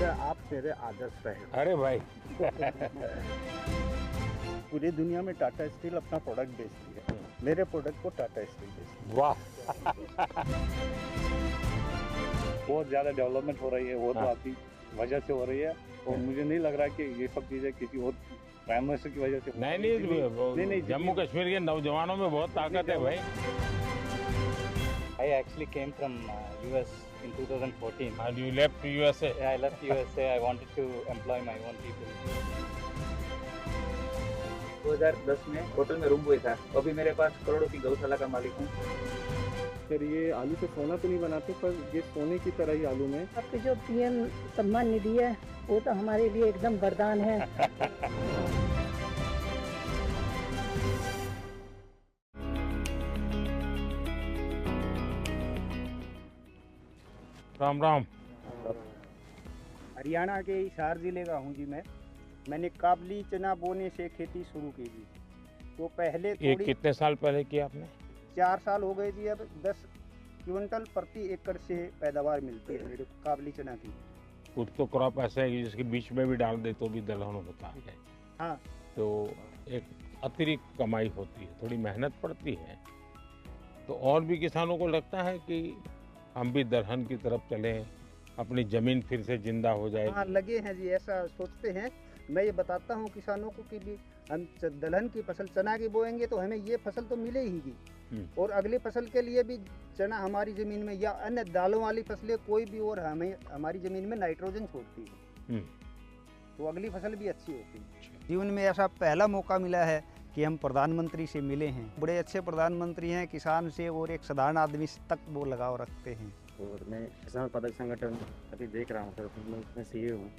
हमेशा आप मेरे आदर्श रहे। अरे भाई पूरी दुनिया में टाटा स्टील अपना प्रोडक्ट बेचती है, मेरे प्रोडक्ट को टाटा स्टील बेचती वाह बहुत ज़्यादा डेवलपमेंट हो रही है, वो तो हाँ। आपकी वजह से हो रही है और मुझे नहीं लग रहा कि ये सब चीज़ें किसी और प्राइम मिनिस्टर की वजह से नहीं नहीं जम्मू कश्मीर के नौजवानों में बहुत ताकत है भाई। I actually came from US in 2014. And you left USA. Yeah, I left USA. I wanted to employ my own people. 2010 में होटल में रूम हुआ था, अभी मेरे पास करोड़ों की गौशाला का मालिक हूँ। सर ये आलू से सोना तो नहीं बनाते, पर ये सोने की तरह ही आलू में। आपके जो पीएम सम्मान निधि है वो तो हमारे लिए एकदम वरदान है। राम राम। हरियाणा के हिसार जिले का हूँ जी मैंने काबली चना बोने से खेती शुरू की थी। तो पहले ये थोड़ी कितने साल पहले किया आपने? 4 साल हो गए जी। अब 10 क्विंटल प्रति एकड़ से पैदावार मिलती है मेरे काबली चना की। कुछ तो क्रॉप ऐसा है कि जिसके बीच में भी डाल दे तो भी दलहन होता है। हाँ, तो एक अतिरिक्त कमाई होती है, थोड़ी मेहनत पड़ती है। तो और भी किसानों को लगता है कि हम भी दलहन की तरफ चलें, अपनी जमीन फिर से जिंदा हो जाए। हाँ लगे हैं जी, ऐसा सोचते हैं। मैं ये बताता हूँ किसानों को कि भी हम दलहन की फसल चना की बोएंगे तो हमें ये फसल तो मिलेगी, और अगली फसल के लिए भी चना हमारी ज़मीन में या अन्य दालों वाली फसलें कोई भी और हमें हमारी ज़मीन में नाइट्रोजन छोड़ती है, तो अगली फसल भी अच्छी होती है। जीवन में ऐसा पहला मौका मिला है कि हम प्रधानमंत्री से मिले हैं। बड़े अच्छे प्रधानमंत्री हैं, किसान से और एक साधारण आदमी तक वो लगाव रखते हैं। और मैं किसान उत्पादक संगठन अभी देख रहा हूँ सर, मैं उसमें सीए हूँ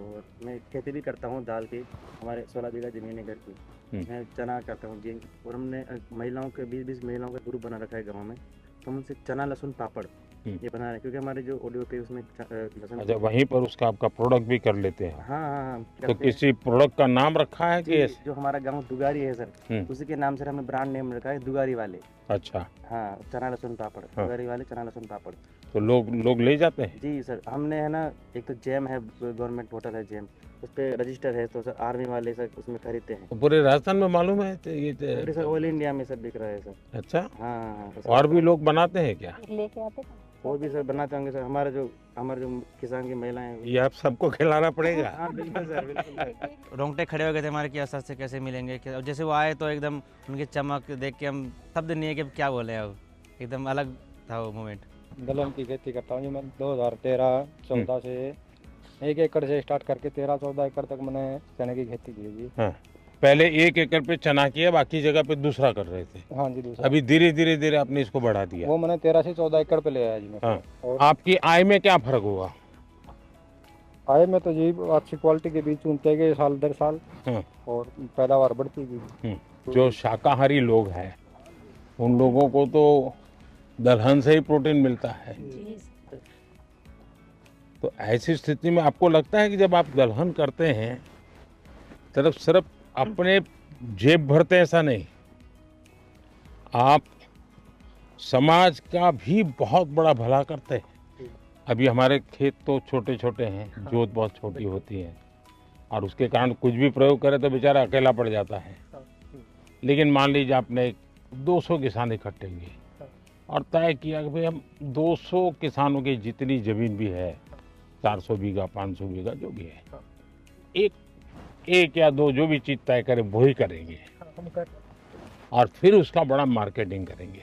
और मैं खेती भी करता हूँ दाल की। हमारे 16 बीघा ज़मीन है घर की, मैं चना करता हूँ गेहूँ। और हमने महिलाओं के 20-20 महिलाओं का ग्रुप बना रखा है गाँव में, तो हम उनसे चना लहसुन पापड़ ये बना रहे हैं, क्योंकि हमारे जो ऑडियो पे उसमें लहसुन। अच्छा, वहीं पर उसका आपका प्रोडक्ट भी कर लेते हैं? हाँ, तो किसी प्रोडक्ट का नाम रखा है कि जो हमारा गाँव दुगारी है सर, उसी के नाम से हमने ब्रांड नेम रखा है दुगारी वाले। अच्छा हाँ, चना लहसुन पापड़, दुगारी वाले चना लहसुन पापड़। तो लोग ले जाते हैं? जी सर, हमने है ना, एक तो जैम है, गवर्नमेंट पोर्टल है जैम, उस पर रजिस्टर है, तो सर आर्मी वाले सर उसमें खरीदते हैं। तो पूरे राजस्थान में मालूम है तो ये सर ऑल इंडिया में सर बिक रहा है सर। अच्छा, हाँ। और भी लोग बनाते हैं क्या? लेके आते और भी सर बनाते होंगे सर। हमारे जो किसान की महिलाएं हैं, ये आप सबको खिलाना पड़ेगा। हाँ बिल्कुल सर, बिल्कुल। रोंगटे खड़े हो गए थे हमारे कि सस्ते कैसे मिलेंगे। और जैसे वो आए तो एकदम उनकी चमक देख के हम शब्द नहीं है कि क्या बोले, अब एकदम अलग था वो मोमेंट। दलहन की खेती करता हूँ जी मैं 2013-14 से 1 एकड़ से स्टार्ट करके 13-14 एकड़ तक मैंने चने की खेती की जी। हाँ, पहले 1 एकड़ पे चना किया, बाकी जगह पे दूसरा कर रहे थे। हाँ जी, दूसरा। अभी धीरे धीरे आपने इसको बढ़ा दिया। वो मैंने 13 से 14 एकड़ पे ले आया जी मैं। हाँ। और आपकी आय में क्या फर्क हुआ? आय में तो जी अच्छी क्वालिटी के बीज चुनते गए साल दर साल, और पैदावार बढ़ती गई। जो शाकाहारी लोग हैं उन लोगों को तो दलहन से ही प्रोटीन मिलता है। तो ऐसी स्थिति में आपको लगता है कि जब आप दलहन करते हैं तब सिर्फ अपने जेब भरते, ऐसा नहीं, आप समाज का भी बहुत बड़ा भला करते हैं। अभी हमारे खेत तो छोटे छोटे हैं, जोत बहुत छोटी होती है, और उसके कारण कुछ भी प्रयोग करे तो बेचारा अकेला पड़ जाता है। लेकिन मान लीजिए आपने 200 किसान इकट्ठे किए और तय किया कि भाई हम 200 किसानों की जितनी जमीन भी है, 400 बीघा 500 बीघा जो भी है, एक या दो जो भी चीज तय करें वही करेंगे, और फिर उसका बड़ा मार्केटिंग करेंगे।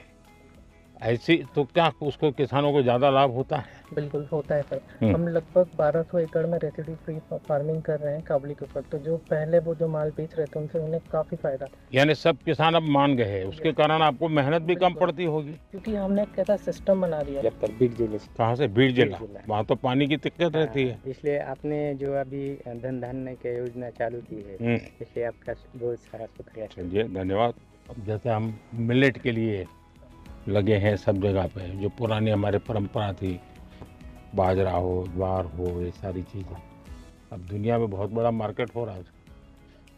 ऐसी तो क्या उसको किसानों को ज्यादा लाभ होता है? बिल्कुल होता है सर। हम लगभग 1200 एकड़ में रेसिड्यू फ्री फार्मिंग कर रहे हैं काबुली के ऊपर। तो जो पहले वो जो माल बेच रहे थे उनसे उन्हें काफी फायदा, यानी सब किसान अब मान गए हैं, उसके कारण आपको मेहनत भी कम पड़ती होगी, क्योंकि हमने एक ऐसा सिस्टम बना दिया। बीड़ जिले से। कहाँ से? बीड़ जिला। वहाँ तो पानी की दिक्कत रहती है। इसलिए आपने जो अभी धन धान्य की योजना चालू की है, इसलिए आपका बहुत सारा शुक्रिया। चलिए, धन्यवाद। अब जैसे हम मिलेट के लिए लगे हैं सब जगह पे, जो पुरानी हमारे परंपरा थी, बाजरा हो, ज्वार हो, ये सारी चीज़ें, अब दुनिया में बहुत बड़ा मार्केट हो रहा है।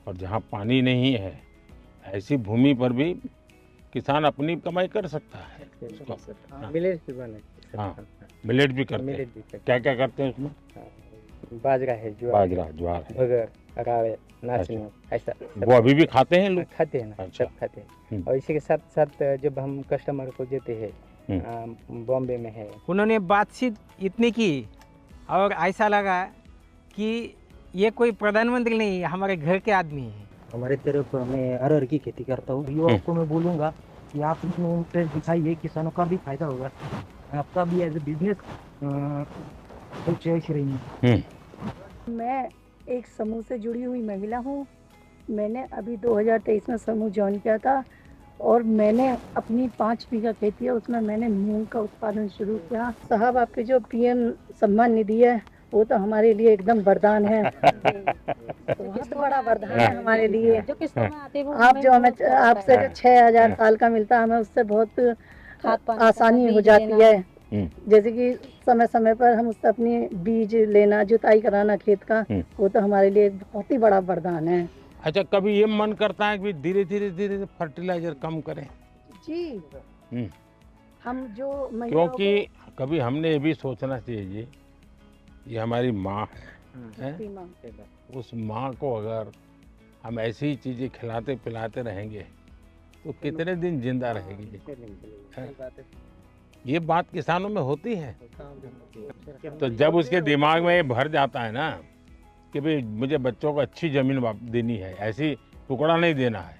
और जहाँ पानी नहीं है ऐसी भूमि पर भी किसान अपनी कमाई कर सकता है। मिलेट भी बने। हाँ, मिलेट भी करते हैं। क्या क्या करते हैं उसमें? बाजरा है, ज्वार बाजरा, ज्वार है, बगर, रावे, नाचनी, ऐसा वो अभी भी खाते हैं लोग? खाते हैं ना, अच्छा। सब खाते हैं। और इसी के साथ साथ जब हम कस्टमर को देते हैं, बॉम्बे में है, उन्होंने बातचीत इतनी की और ऐसा लगा कि ये कोई प्रधानमंत्री नहीं है, हमारे घर के आदमी है। हमारे तरफ मैं अरहर की खेती करता हूँ, युवाओं को मैं बोलूँगा कि आप इसमें इंटरेस्ट दिखाइए, किसानों का भी फायदा होगा, आपका भी एज ए बिजनेस चॉइस रही। मैं एक समूह से जुड़ी हुई महिला हूँ। मैंने अभी 2023 में समूह ज्वाइन किया था और मैंने अपनी 5 बीघा खेती है, उसमें मैंने मूंग का उत्पादन शुरू किया। साहब, आपके जो पीएम सम्मान निधि है वो तो हमारे लिए एकदम वरदान है, बहुत बड़ा वरदान है हमारे लिए। आप जो हमें आपसे जो 6,000 साल का मिलता है, हमें उससे बहुत आसानी हो जाती है। जैसे कि समय समय पर हम उससे अपनी बीज लेना, जुताई कराना खेत का, वो तो हमारे लिए एक बहुत ही बड़ा वरदान है। अच्छा, कभी ये मन करता है कि धीरे धीरे फर्टिलाइजर कम करें? जी, हम जो क्योंकि कभी हमने ये भी सोचना चाहिए जी, ये हमारी माँ है, उस माँ को अगर हम ऐसी ही चीज़ें खिलाते पिलाते रहेंगे तो कितने दिन जिंदा रहेगी? ये बात किसानों में होती है। तो जब उसके दिमाग में ये भर जाता है ना कि भाई मुझे बच्चों को अच्छी ज़मीन देनी है, ऐसी टुकड़ा नहीं देना है,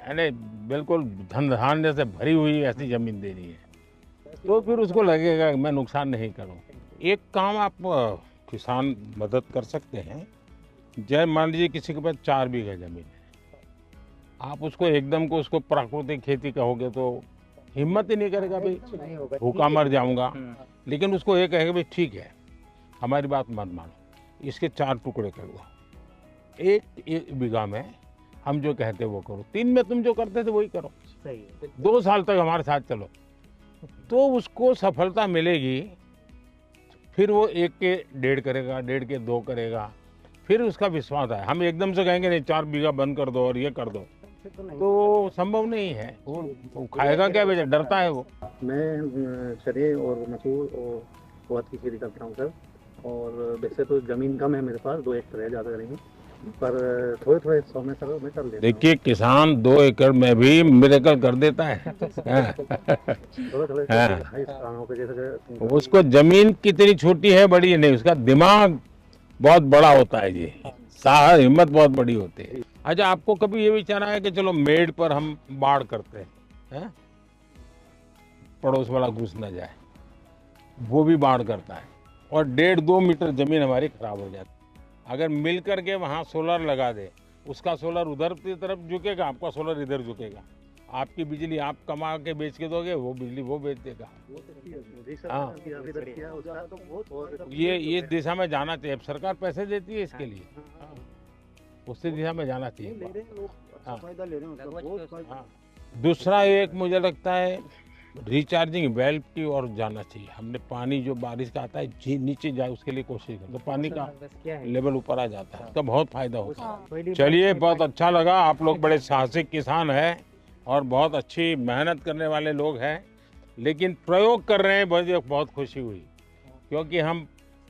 यानी बिल्कुल धन धान्य से भरी हुई ऐसी ज़मीन देनी है, तो फिर उसको लगेगा कि मैं नुकसान नहीं करूं। एक काम आप किसान मदद कर सकते हैं। जय मान लीजिए किसी के पास 4 बीघा ज़मीन है, आप उसको एकदम को उसको प्राकृतिक खेती कहोगे तो हिम्मत ही नहीं करेगा, भाई भूखा मर जाऊंगा। लेकिन उसको ये कहेगा भाई ठीक है, हमारी बात मत मानो, इसके 4 टुकड़े कर दो, एक बीघा में हम जो कहते वो करो, 3 में तुम जो करते थे वही करो, 2 साल तक हमारे साथ चलो, तो उसको सफलता मिलेगी। फिर वो 1 के 1.5 करेगा, 1.5 के 2 करेगा, फिर उसका विश्वास है। हम एकदम से कहेंगे नहीं 4 बीघा बंद कर दो और ये कर दो, तो संभव नहीं है। वो खाएगा क्या, बेचा डरता है वो। मैं चने और मसूर और उड़द की खेती करता हूँ सर, और वैसे तो ज़मीन कम है मेरे पास, 2 एकड़ है, ज़्यादा नहीं, पर थोड़े थोड़े 100 में सर मैं कर लेता हूँ। देखिए, किसान 2 एकड़ में भी मिरेकल कर देता है। थोड़े जैसे उसको जमीन कितनी छोटी है बड़ी है नहीं, उसका दिमाग बहुत बड़ा होता है जी, साहस हिम्मत बहुत बड़ी होती है। अच्छा, आपको कभी ये विचार आया कि चलो मेड पर हम बाढ़ करते हैं, पड़ोस वाला घुस ना जाए, वो भी बाढ़ करता है और 1.5-2 मीटर जमीन हमारी खराब हो जाती है। अगर मिल करके वहाँ सोलर लगा दे, उसका सोलर उधर की तरफ झुकेगा, आपका सोलर इधर झुकेगा, आपकी बिजली आप कमा के बेच के दोगे, वो बिजली वो बेच देगा। हाँ, ये दिशा में जाना चाहिए। अब सरकार पैसे देती है इसके लिए, उसी दिशा में जाना चाहिए। हाँ। दूसरा एक मुझे लगता है रिचार्जिंग वेल की ओर जाना चाहिए। हमने पानी जो बारिश का आता है नीचे जाए उसके लिए कोशिश करें, तो पानी का लेवल ऊपर आ जाता है, उसका बहुत फायदा होता है। चलिए, बहुत अच्छा लगा, आप लोग बड़े साहसिक किसान हैं और बहुत अच्छी मेहनत करने वाले लोग हैं, लेकिन प्रयोग कर रहे हैं, मुझे बहुत खुशी हुई। क्योंकि हम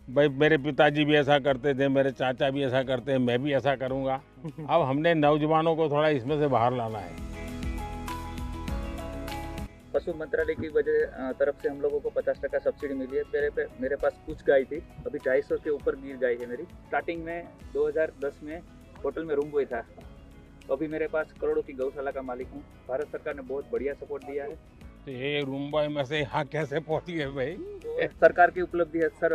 भाई, मेरे पिताजी भी ऐसा करते थे, मेरे चाचा भी ऐसा करते हैं, मैं भी ऐसा करूँगा। अब हमने नौजवानों को थोड़ा इसमें से बाहर लाना है। पशु मंत्रालय की वजह तरफ से हम लोगों को 50% सब्सिडी मिली है। मेरे पास कुछ गाय थी, अभी 250 के ऊपर गिर गाय है मेरी। स्टार्टिंग में 2010 में होटल में रूम बॉय था, अभी मेरे पास करोड़ों की गौशाला का मालिक हूँ। भारत सरकार ने बहुत बढ़िया सपोर्ट दिया है। तो ये रूम बॉय में से यहाँ कैसे पहुँची है भाई? तो सरकार की उपलब्धि है सर।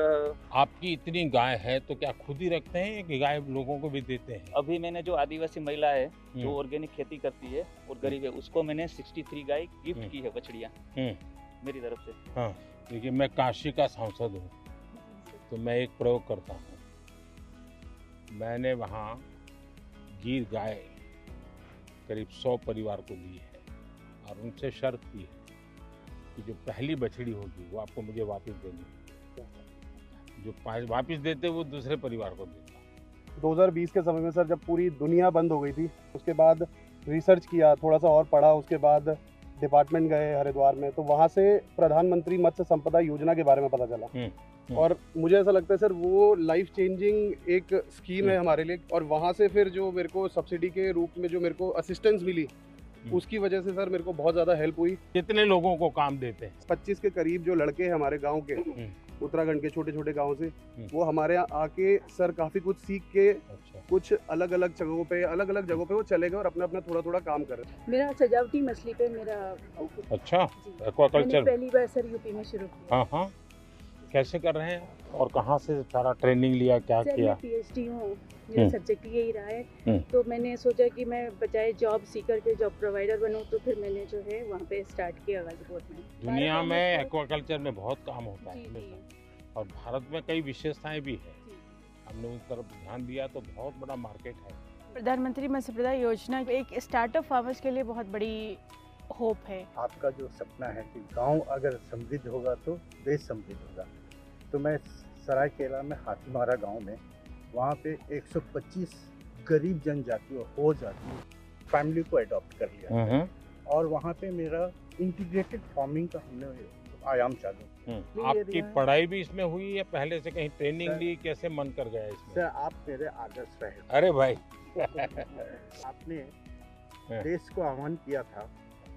आपकी इतनी गाय है तो क्या खुद ही रखते हैं कि गाय लोगों को भी देते हैं? अभी मैंने जो आदिवासी महिला है जो ऑर्गेनिक खेती करती है और गरीब है, उसको मैंने 63 गाय गिफ्ट की है, बछड़ियाँ मेरी तरफ से। हाँ, देखिए, मैं काशी का सांसद हूँ, तो मैं एक प्रयोग करता हूँ। मैंने वहाँ गिर गाय करीब 100 परिवार को दी है और उनसे शर्त की है कि जो पहली बछड़ी होगी वो आपको मुझे वापस देनी है, जो वापस देते वो दूसरे परिवार को देता। 2020 के समय में सर, जब पूरी दुनिया बंद हो गई थी, उसके बाद रिसर्च किया, थोड़ा सा और पढ़ा, उसके बाद डिपार्टमेंट गए हरिद्वार में, तो वहाँ से प्रधानमंत्री मत्स्य संपदा योजना के बारे में पता चला। और मुझे ऐसा लगता है सर वो लाइफ चेंजिंग एक स्कीम है हमारे लिए। और वहाँ से फिर जो मेरे को सब्सिडी के रूप में जो मेरे को असिस्टेंस मिली, उसकी वजह से सर मेरे को बहुत ज़्यादा हेल्प हुई। कितने लोगों को काम देते हैं? 25 के करीब जो लड़के हैं हमारे गांव के, उत्तराखंड के छोटे छोटे गांव से, वो हमारे यहाँ आके सर काफ़ी कुछ सीख के कुछ अलग अलग जगहों पे वो चले गए और अपना अपना थोड़ा थोड़ा काम कर रहे हैं। मेरा सजावटी मछली पे मेरा अच्छा, एक्वाकल्चर पहली बार सर यूपी में शुरू किया। हाँ हाँ, कैसे कर रहे हैं और कहाँ से सारा ट्रेनिंग लिया, क्या किया? PhD हूँ, मेरा सब्जेक्ट यही रहा है। तो मैंने सोचा कि मैं बजाय जॉब सीकर के जॉब प्रोवाइडर बनूँ, तो फिर मैंने जो है वहाँ पे स्टार्ट किया गाजीपुर में। दुनिया में एक्वाकल्चर में बहुत काम होता है और भारत में कई विशेषताएं भी है। हमने उस तरफ ध्यान दिया तो बहुत बड़ा मार्केट है। प्रधानमंत्री मत्स्य संपदा योजना एक स्टार्टअप फार्मर्स के लिए बहुत बड़ी होप है। आपका जो सपना है कि गांव अगर समृद्ध होगा तो देश समृद्ध होगा, तो मैं सरायकेला में हाथीमारा गांव में वहाँ पे 125 गरीब जनजाति और हो जाति फैमिली को अडॉप्ट कर लिया और वहाँ पे मेरा इंटीग्रेटेड फार्मिंग का हमने आयाम चालू। आपकी पढ़ाई भी इसमें हुई है? पहले से कहीं ट्रेनिंग ली? कैसे मन कर गया इसमें? सर आप मेरे आदर्श रहे। अरे भाई आपने देश को आह्वान किया था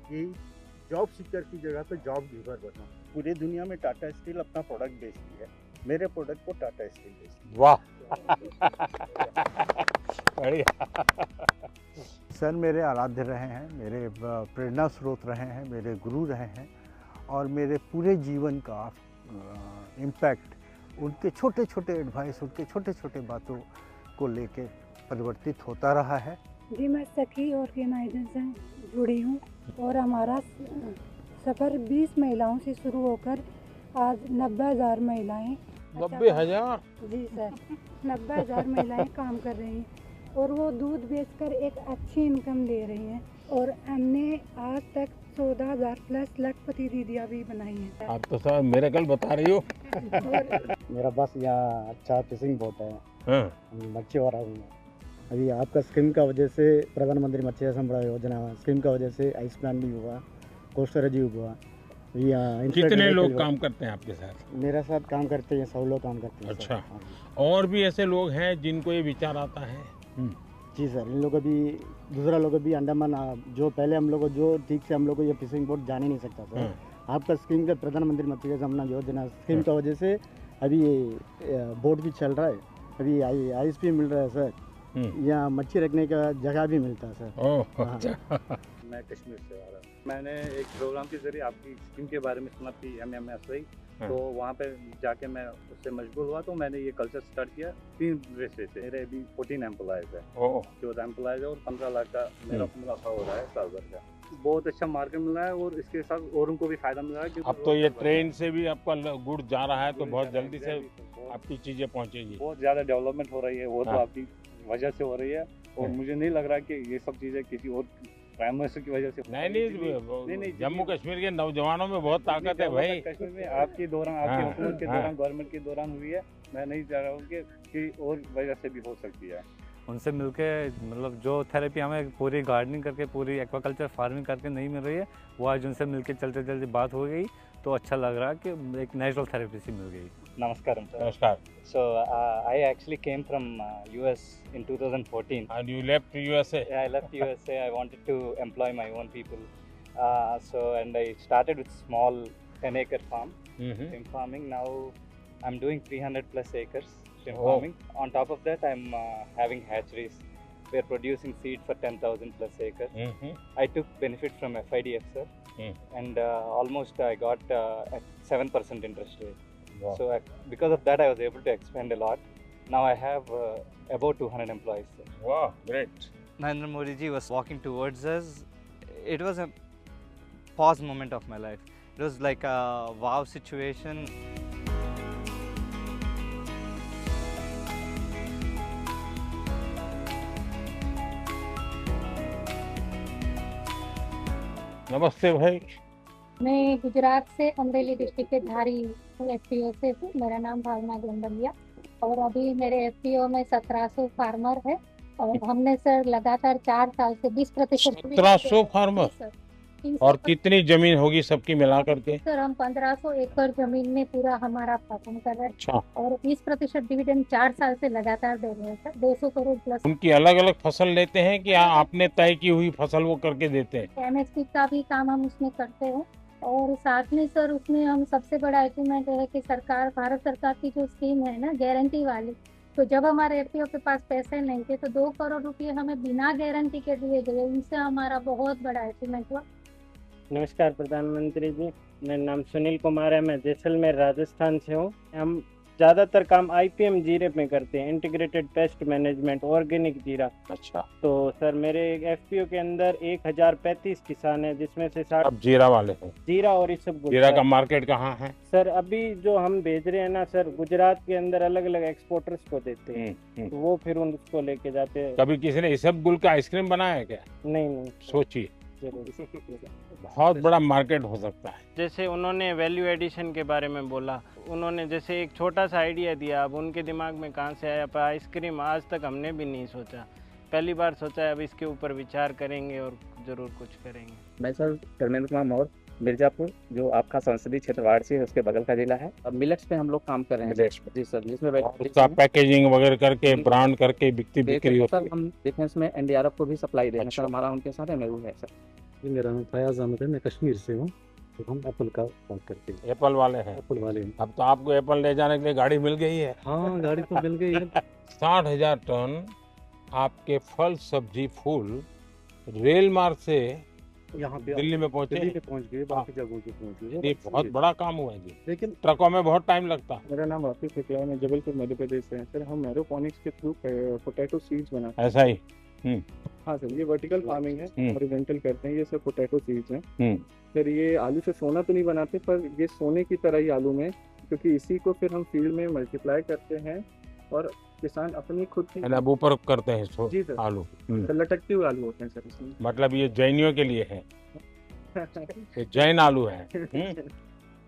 कि जॉब सीकर की जगह पे जॉब गिवर बनो। पूरी दुनिया में टाटा स्टील अपना प्रोडक्ट बेचती है, मेरे प्रोडक्ट को टाटा स्टील बेचती है। वाह बढ़िया। सर मेरे आराध्य रहे हैं, मेरे प्रेरणा स्रोत रहे हैं, मेरे गुरु रहे हैं और मेरे पूरे जीवन का इम्पैक्ट उनके छोटे छोटे एडवाइस, उनके छोटे छोटे बातों को लेके परिवर्तित होता रहा है। जी मैं सखी ऑर्गेनाइजेशन से जुड़ी हूँ और हमारा सफ़र 20 महिलाओं से शुरू होकर आज 90,000 महिलाएं 90,000? जी सर, 90,000 महिलाएं काम कर रही हैं और वो दूध बेचकर एक अच्छी इनकम ले रही हैं और हमने आज तक 14,000 प्लस लखपति दीदियाँ भी बनाई हैं। आप तो सर मेरे कल बता रही हो। मेरा बस यहाँ अच्छा फिशिंग बोट है, मच्छी वाला हूँ। अभी आपका स्कीम का वजह से प्रधानमंत्री मत्स्य संपदा योजना स्कीम का वजह से आइस प्लान भी हुआ, कोस्टर जी हुआ। कितने लोग काम करते हैं आपके साथ? मेरे साथ काम करते हैं 100 लोग काम करते हैं। अच्छा, और भी ऐसे लोग हैं जिनको ये विचार आता है? जी सर, इन लोग अभी दूसरा लोग अभी अंडमान जो पहले हम लोग जो ठीक से हम लोग को ये फिशिंग बोट जाने नहीं सकता था। आपका स्कीम का प्रधानमंत्री मत्स्य संपदा योजना स्कीम का वजह से अभी बोट भी चल रहा है, अभी आइस भी मिल रहा है सर, यहाँ मच्छी रखने का जगह भी मिलता है सर। अच्छा। मैं कश्मीर से आ रहा हूँ। मैंने एक प्रोग्राम के जरिए आपकी स्कीम के बारे में सुना थी MMSY, तो वहाँ पे जाके मैं उससे मशगूल हुआ, तो मैंने ये कल्चर स्टार्ट किया 3 रेसे से। मेरे अभी 14 एम्प्लॉयज़ है, 14 एम्प्लॉयज़ है और 15 लाख का मेरा मुनाफा हो रहा है साल भर का। बहुत अच्छा मार्केट मिल रहा है और इसके साथ औरों को भी फायदा मिल रहा है। अब तो ये ट्रेन से भी आपका गुड़ जा रहा है तो बहुत जल्दी से आपकी चीज़ें पहुँचेगी। बहुत ज़्यादा डेवलपमेंट हो रही है, वो तो आपकी वजह से हो रही है और मुझे नहीं लग रहा कि ये सब चीज़ें किसी और प्राइम मिनिस्टर की वजह से। नहीं, जम्मू कश्मीर के नौजवानों में बहुत ताकत है भाई। कश्मीर में आपकी दौरान, आपकी हुकूमत के दौरान, गवर्नमेंट के दौरान हुई है। मैं नहीं चाह रहा हूँ कि और वजह से भी हो सकती है। उनसे मिलके मतलब जो थेरेपी हमें पूरी गार्डनिंग करके, पूरी एक्वाकल्चर फार्मिंग करके नहीं मिल रही है, वो आज उनसे मिलके चलते चलते बात हो गई तो अच्छा लग रहा है कि एक नेचुरल थेरेपी सी मिल गई। Namaskaram, sir. Namaskar. So I actually came from US in 2014. And you left USA? Yeah, I left USA. I wanted to employ my own people. And I started with small 10-acre farm, shrimp farming. Now I'm doing 300 plus acres shrimp farming. On top of that, I'm having hatcheries. We're producing seed for 10,000 plus acres. I took benefit from FIDF, sir, and almost I got at 7% interest rate. Wow. So because of that, I was able to expand a lot. Now I have about 200 employees. Sir. Wow, great. Narendra Modi ji was walking towards us. It was a pause moment of my life. It was like a wow situation. नमस्ते भाई। मैं गुजरात से Amreli district के धारी FPO से हूँ। मेरा नाम भावना गोंडलिया और अभी मेरे FPO में 1700 फार्मर है और हमने सर लगातार 4 साल से 20% 1700 फार्मर? और कितनी जमीन होगी सबकी मिला करके? सर हम 1500 एकड़ जमीन में पूरा हमारा फार्म कर रहे हैं। अच्छा। और 20% डिविडेंड 4 साल से लगातार दे रहे हैं सर, 200 करोड़ प्लस। उनकी अलग अलग फसल लेते हैं कि आपने तय की हुई फसल वो करके देते हैं? MSP का भी काम हम उसमें करते हैं और साथ में सर उसमें हम सबसे बड़ा अचीवमेंट है कि सरकार, भारत सरकार की जो स्कीम है ना गारंटी वाली, तो जब हमारे FPO के पास पैसे नहीं थे तो 2 करोड़ रुपए हमें बिना गारंटी के दिए गए, उनसे हमारा बहुत बड़ा अचीवमेंट हुआ। नमस्कार प्रधानमंत्री जी, मेरा नाम सुनील कुमार है, मैं जैसलमेर राजस्थान से हूँ। हम ज़्यादातर काम IPM जीरे में करते हैं, इंटीग्रेटेड पेस्ट मैनेजमेंट, ऑर्गेनिक जीरा। अच्छा। तो सर मेरे FPO के अंदर 1035 किसान हैं, जिसमें से 60 अब जीरा वाले हैं। जीरा और इसब जीरा का मार्केट कहाँ है? सर अभी जो हम भेज रहे हैं ना सर, गुजरात के अंदर अलग अलग एक्सपोर्टर्स को देते हैं, तो वो फिर उनको लेके जाते हैं। कभी किसी ने इसबगुल का आइसक्रीम बनाया है क्या? नहीं। सोचिए, बहुत बड़ा मार्केट हो सकता है। जैसे उन्होंने वैल्यू एडिशन के बारे में बोला, उन्होंने जैसे एक छोटा सा आइडिया दिया, अब उनके दिमाग में कहाँ से आया, पर आइसक्रीम आज तक हमने भी नहीं सोचा, पहली बार सोचा है। अब इसके ऊपर विचार करेंगे और ज़रूर कुछ करेंगे। मैं सर धर्मेंद्र कुमार मौर्य, मिर्जापुर, जो आपका संसदीय क्षेत्र वाराणसी है उसके बगल का जिला है। अब मिलेट्स पे हम लोग काम कर रहे हैं जी सर, जिसमें उसका पैकेजिंग वगैरह करके ब्रांड करके बिक्री होती है। हम डिफेंस में NDRF को भी सप्लाई दे रहे हैं सर, हमारा उनके साथ MOU है सर। मेरा नाम फयाज अहमद है, मैं कश्मीर से हूँ, तो हम एप्पल का काम करते हैं। एप्पल वाले हैं? एप्पल वाले हैं। अब तो आपको एप्पल ले जाने के लिए गाड़ी मिल गई है। हाँ गाड़ी तो मिल गई है। 60,000 टन आपके फल सब्जी फूल रेल मार्ग से यहाँ पे दिल्ली में पहुँचे? दिल्ली पे पहुँच गए, बाकी जगहों पे पहुँच गए। ये बहुत बड़ा काम हुआ है जी, लेकिन ट्रकों में बहुत टाइम लगता है। मेरा नाम वाकिफ है, मैं जबलपुर मध्य प्रदेश से। सर हम एरोपोनिक्स के थ्रू पोटैटो सीड्स बनाते हैं। ऐसा ही? हाँ सर, ये वर्टिकल फार्मिंग है, हॉरिजॉन्टल करते हैं। ये सब पोटैटो सीड्स हैं सर। ये आलू से सोना तो नहीं बनाते, पर ये सोने की तरह ही आलू में, क्योंकि इसी को फिर हम फील्ड में मल्टीप्लाई करते हैं और किसान अपनी खुद की अब ऊपर करते हैं जी सर, आलू। सर लटकते हुए आलू होते हैं सर इसमें। मतलब ये जैनियों के लिए है, ये जैन आलू है।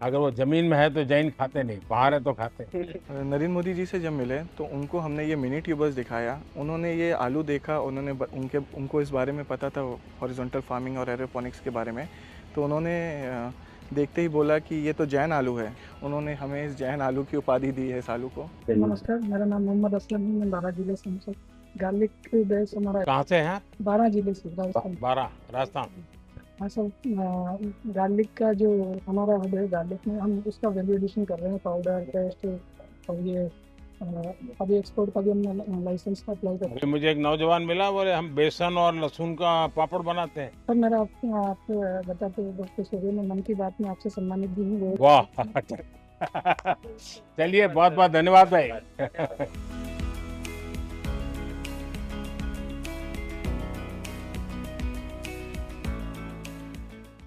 अगर वो जमीन में है तो जैन खाते नहीं, बाहर है तो खाते। नरेंद्र मोदी जी से जब मिले तो उनको हमने ये मिनी ट्यूबर्स दिखाया, उन्होंने ये आलू देखा, उनको इस बारे में पता था हॉरिजॉन्टल फार्मिंग और एरोपोनिक्स के बारे में, तो उन्होंने देखते ही बोला कि ये तो जैन आलू है। उन्होंने हमें इस जैन आलू की उपाधि दी है इस आलू को। नमस्कार, मेरा नाम मोहम्मद असलम है, मैं 12 जिले से हूँ। गार्लिक बेस हमारा कहाँ से है? 12 जिले से, राजस्थान। 12 राजस्थान। हाँ सर, गार्लिक का जो हमारा हब है, गार्लिक में हम उसका वैल्यू एडिशन कर रहे हैं, पाउडर, पेस्ट, और ये अभी एक्सपोर्ट का भी हमने लाइसेंस का अप्लाई कर रहे हैं। मुझे एक नौजवान मिला, बोले हम बेसन और लहसुन का पापड़ बनाते हैं। सर मेरा आपको बताते दोस्तों सूर्य में मन की बात में आपसे सम्मानित भी हूँ। वाह चलिए, बहुत बहुत धन्यवाद भाई।